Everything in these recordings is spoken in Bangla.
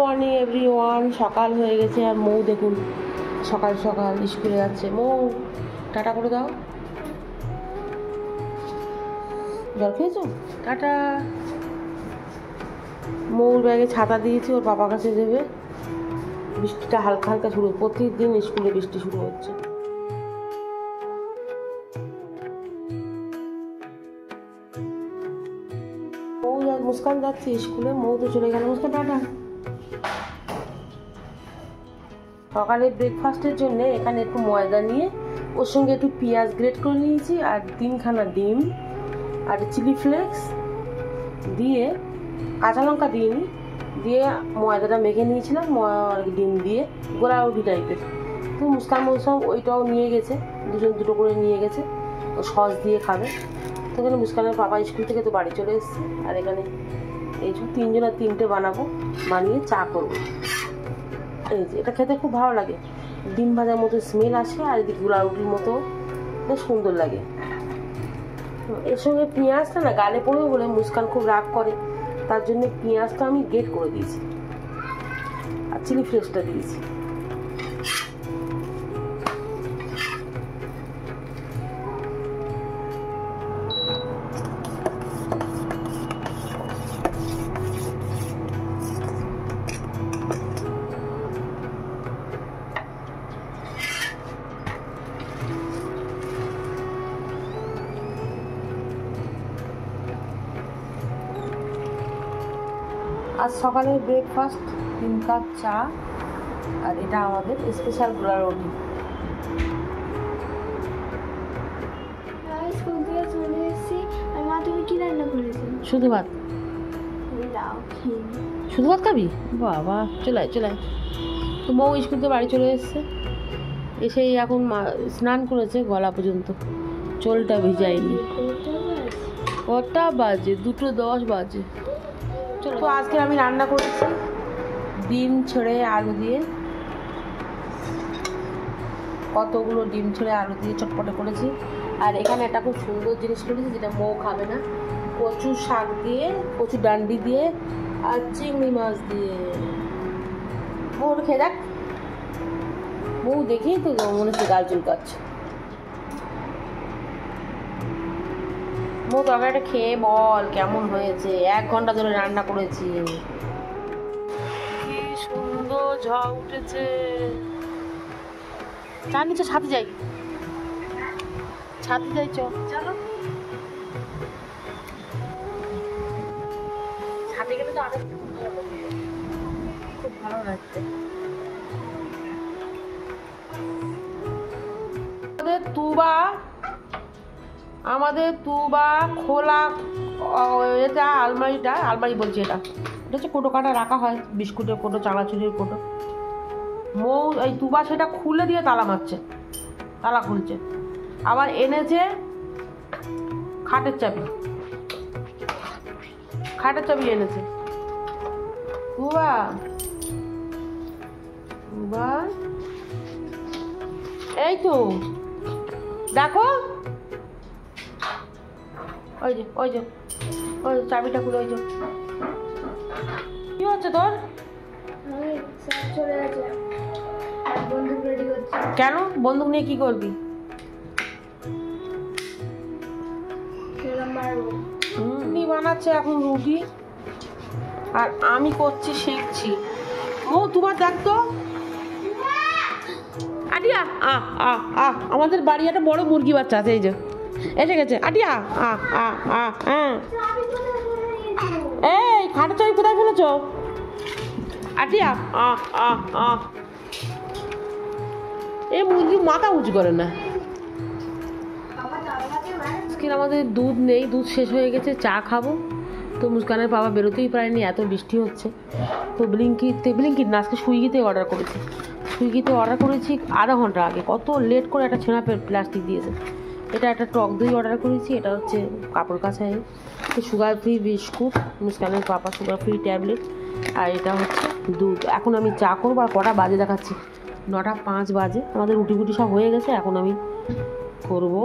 মর্নিং এভরিওয়ান, সকাল হয়ে গেছে আর মৌ দেখুন সকাল সকাল স্কুলে যাচ্ছে। মৌ টাটা করে দাও। জল খেয়েছো? টাটা। মৌর ব্যাগে ছাতা দিয়েছি, ওর বাবার কাছে দেবে। বৃষ্টিটা হালকা হালকা শুরু, প্রতিদিন স্কুলে বৃষ্টি শুরু হচ্ছে। মৌ মুস্কান যাচ্ছে স্কুলে, মৌ তো চলে গেল। মুস্কান টাটা। সকালে ব্রেকফাস্টের জন্য এখানে একটু ময়দা নিয়ে ওর সঙ্গে একটু পেঁয়াজ গ্রেট করে নিয়েছি আর 3খানা ডিম আর চিলি ফ্লেক্স দিয়ে, কাঁচা লঙ্কা দিইনি, দিয়ে ময়দাটা মেখে নিয়েছিলাম ডিম দিয়ে, গোলা রুটি টাইপের। তো মুস্কান মৌসুম ওইটাও নিয়ে গেছে, দুজন দুটো করে নিয়ে গেছে, ও সস দিয়ে খাবে। তো এখানে মুস্কানের বাবা স্কুল থেকে তো বাড়ি চলে এসছে, আর এখানে এই যে 3 আর 3টে বানাবো, বানিয়ে চা করবো। এই যে এটা খেতে খুব ভালো লাগে, ডিম ভাজার মতো স্মেল আসে আর এদিকে গোলা রুটির মতো বেশ সুন্দর লাগে। এর সঙ্গে পেঁয়াজটা না গালে পড়বে বলে মুস্কান খুব রাগ করে, তার জন্য পেঁয়াজটা আমি গ্রেট করে দিয়েছি আর চিলি ফ্লেক্সটা দিয়েছি। আজ সকালের ব্রেকফাস্ট 3 কাপ চা, আর এটা আমাদের স্পেশাল গোলা রুটি। স্কুল থেকে চলে এসেছি। আর মা, তুমি কি রান্না করেছো? শুধু ভাত। শুধু ভাত খাবি? বাবা, চলে চলে। তো মৌ স্কুল থেকে বাড়ি চলে এসছে, এসেই এখন স্নান করেছে গলা পর্যন্ত, চোলটা ভিজায়নি। কটা বাজে? 2:10 বাজে। তো আজকে আমি রান্না করেছি ডিম ছেড়ে আলু দিয়ে, কতগুলো ডিম ছেড়ে আলু দিয়ে চটপটে করেছি। আর এখানে একটা খুব সুন্দর জিনিস করেছি যেটা মৌ খাবে না, কচু শাক দিয়ে, কচু ডান্ডি দিয়ে আর চিংড়ি মাছ দিয়ে। মৌ খেয়ে দেখ, মৌ দেখেই তো মনে হচ্ছে গাল চুলকাচ্ছে। মৌ তরকারিটা খেয়ে বল কেমন হয়েছে। 1 ঘন্টা ধরে রান্না করেছি, কি সুন্দর ঝড় উঠেছে। চার নিচে ছাদে যাই, ছাদে যাই, চলো। ছাদে গেলে তো আরো খুব ভালো লাগছে। আমাদের তুবা খোলা, এটা আলমারি বলছি, এটা হচ্ছে কোটো কাটা রাখা হয়, বিস্কুটের কোটো, চানাচুরের কোটো। মৌ এই তুবা সেটা খুলে দিয়ে তালা মারছে, তালা খুলছে। আবার এনেছে খাটের চাবি এনেছে। তুবা এই তো দেখো, ওই যে চাবিটা খুলে, ওই যে কি হচ্ছে তোর? কেন বন্দুক নিয়ে কি করবি? বানাচ্ছে এখন রুটি আর আমি করছি, শিখছি। মৌ তোমার দেখ তো, আটিয়া আমাদের বাড়ি একটা বড় মুরগি বাচ্চা আছে, এই যে এসে গেছে। আটিয়া এই খাটের চাবি কোথায় ফেলেছ? আটিয়া এই মুরগি মাথা উঁচু করে না। আমাদের দুধ নেই, দুধ শেষ হয়ে গেছে, চা খাবো। তো মুস্কানের বাবা বেরোতেই পারেনি, এত বৃষ্টি হচ্ছে। তো ব্লিঙ্কিট না, আজকে সুইগিতে অর্ডার করেছি। সুইগিতে অর্ডার করেছি আধা ঘন্টা আগে, কত লেট করে একটা ছেঁড়া প্লাস্টিক দিয়েছে। এটা একটা টক দই অর্ডার করেছি, এটা হচ্ছে কাপড় কাচায়, সুগার ফ্রি বিস্কুট, মুস্কানের পাপা সুগার ফ্রি ট্যাবলেট, আর এটা হচ্ছে দুধ। এখন আমি চা করবো, আর কটা বাজে দেখাচ্ছি, 9:05 বাজে। আমাদের রুটি ফুটি সব হয়ে গেছে, এখন আমি করবো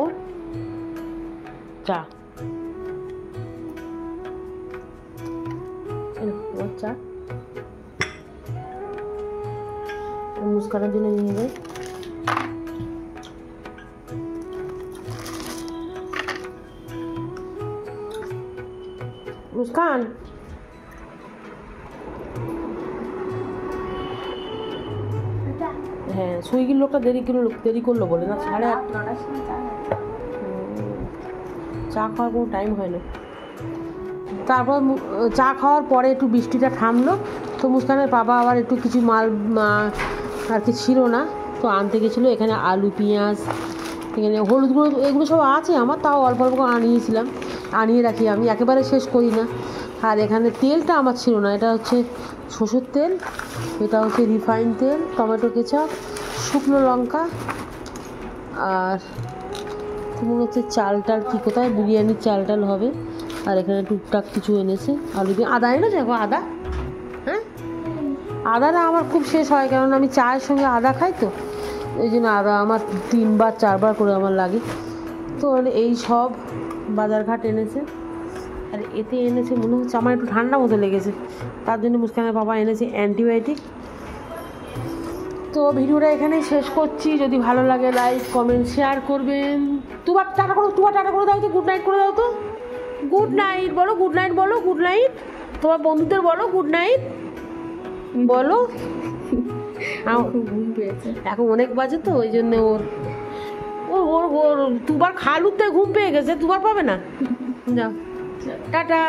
চা। চা মুস্কানের জন্য নিয়ে যাই। মুস্কান, হ্যাঁ সুইগির লোকটা দেরি করলো বলে না, 8:30। চা খাওয়ার কোনো টাইম হয় না। তারপর চা খাওয়ার পরে একটু বৃষ্টিটা থামলো, তো মুস্কানের বাবা আবার একটু কিছু মাল আর কি ছিল না, তো আনতে গেছিলো। এখানে আলু, পেঁয়াজ, এখানে হলুদ গুঁড়ো, এগুলো সব আছে আমার, তাও অল্প অল্প করে আনিয়ে রাখি, আমি একেবারে শেষ করি না। আর এখানে তেলটা আমার ছিল না, এটা হচ্ছে সরষের তেল, এটা হচ্ছে রিফাইন তেল, টমেটো কেচাপ, শুকনো লঙ্কা, আর মনে হচ্ছে চাল কি কোথায় বিরিয়ানির চাল হবে। আর এখানে টুকটাক কিছু এনেছে, আলু দিয়ে। আদা এনেছে দেখো, আদা, হ্যাঁ আদাটা আমার খুব শেষ হয়, কারণ আমি চায়ের সঙ্গে আদা খাই, তো এই জন্য আদা আমার 3-4বার করে আমার লাগে। তো এই সব বাজারঘাট এনেছে। আর এতে এনেছে মনে হচ্ছে আমার একটু ঠান্ডা মতো লেগেছে, তার জন্য মুস্কানের বাবা এনেছে অ্যান্টিবায়োটিক। তো ভিডিওটা এখানেই শেষ করছি। যদি ভালো লাগে লাইক, কমেন্ট, শেয়ার করবেন। টাটা করে দাও তো, গুড নাইট করে দাও তো, গুড নাইট বলো, গুড নাইট বলো, গুড নাইট তোমার বন্ধুদের বলো, গুড নাইট বলো। ঘুম পেয়েছে, এখন অনেক বাজে তো, ওই জন্য ওর দুবার খালুতে ঘুম পেয়ে গেছে, দুবার পাবে না। যাও, টাটা।